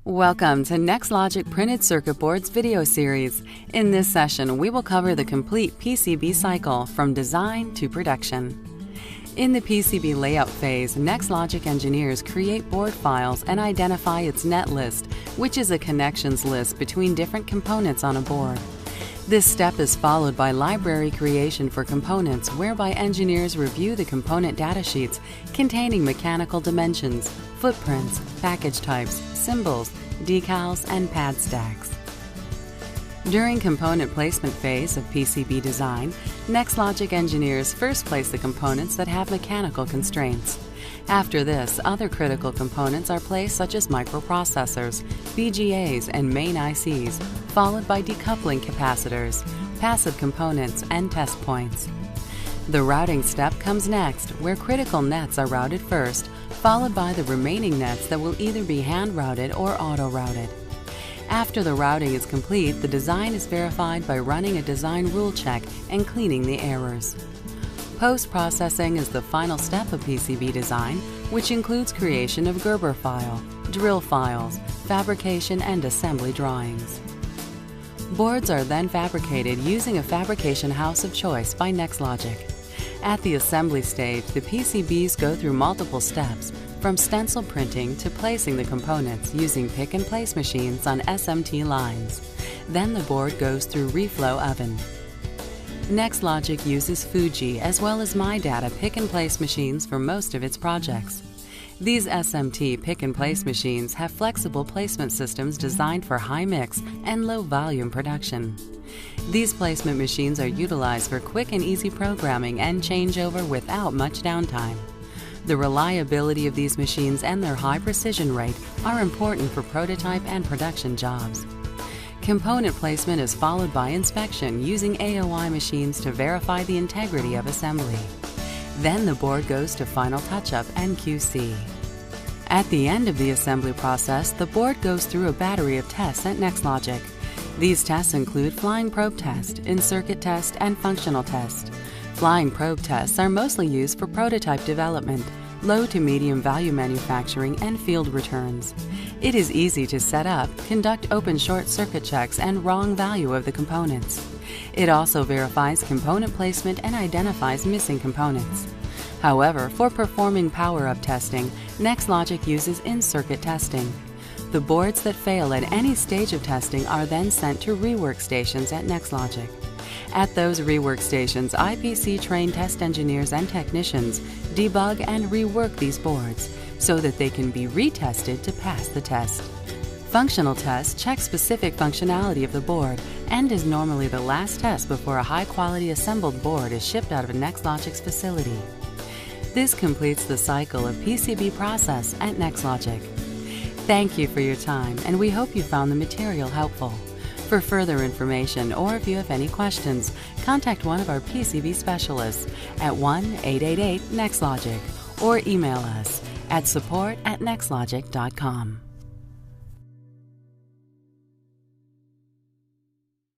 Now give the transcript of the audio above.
Welcome to NextLogic Printed Circuit Boards video series. In this session, we will cover the complete PCB cycle from design to production. In the PCB layout phase, NextLogic engineers create board files and identify its net list, which is a connections list between different components on a board. This step is followed by library creation for components, whereby engineers review the component datasheets containing mechanical dimensions, footprints, package types, symbols, decals, and pad stacks. During component placement phase of PCB design, NextLogic engineers first place the components that have mechanical constraints. After this, other critical components are placed, such as microprocessors, BGAs, and main ICs, followed by decoupling capacitors, passive components, and test points. The routing step comes next, where critical nets are routed first, followed by the remaining nets that will either be hand-routed or auto-routed. After the routing is complete, the design is verified by running a design rule check and cleaning the errors. Post-processing is the final step of PCB design, which includes creation of Gerber file, drill files, fabrication and assembly drawings. Boards are then fabricated using a fabrication house of choice by NextLogic. At the assembly stage, the PCBs go through multiple steps, from stencil printing to placing the components using pick-and-place machines on SMT lines. Then the board goes through reflow oven. NextLogic uses Fuji as well as MyData pick-and-place machines for most of its projects. These SMT pick-and-place machines have flexible placement systems designed for high mix and low volume production. These placement machines are utilized for quick and easy programming and changeover without much downtime. The reliability of these machines and their high precision rate are important for prototype and production jobs. Component placement is followed by inspection using AOI machines to verify the integrity of assembly. Then the board goes to final touch-up and QC. At the end of the assembly process, the board goes through a battery of tests at NextLogic. These tests include flying probe test, in-circuit test, and functional test. Flying probe tests are mostly used for prototype development, low to medium value manufacturing, and field returns. It is easy to set up, conduct open short circuit checks, and wrong value of the components. It also verifies component placement and identifies missing components. However, for performing power-up testing, NextLogic uses in-circuit testing. The boards that fail at any stage of testing are then sent to rework stations at NextLogic. At those rework stations, IPC-trained test engineers and technicians debug and rework these boards so that they can be retested to pass the test. Functional test checks specific functionality of the board and is normally the last test before a high-quality assembled board is shipped out of NextLogic's facility. This completes the cycle of PCB process at NextLogic. Thank you for your time, and we hope you found the material helpful. For further information, or if you have any questions, contact one of our PCB specialists at 1-888-NEXTLOGIC or email us at support@nextlogic.com.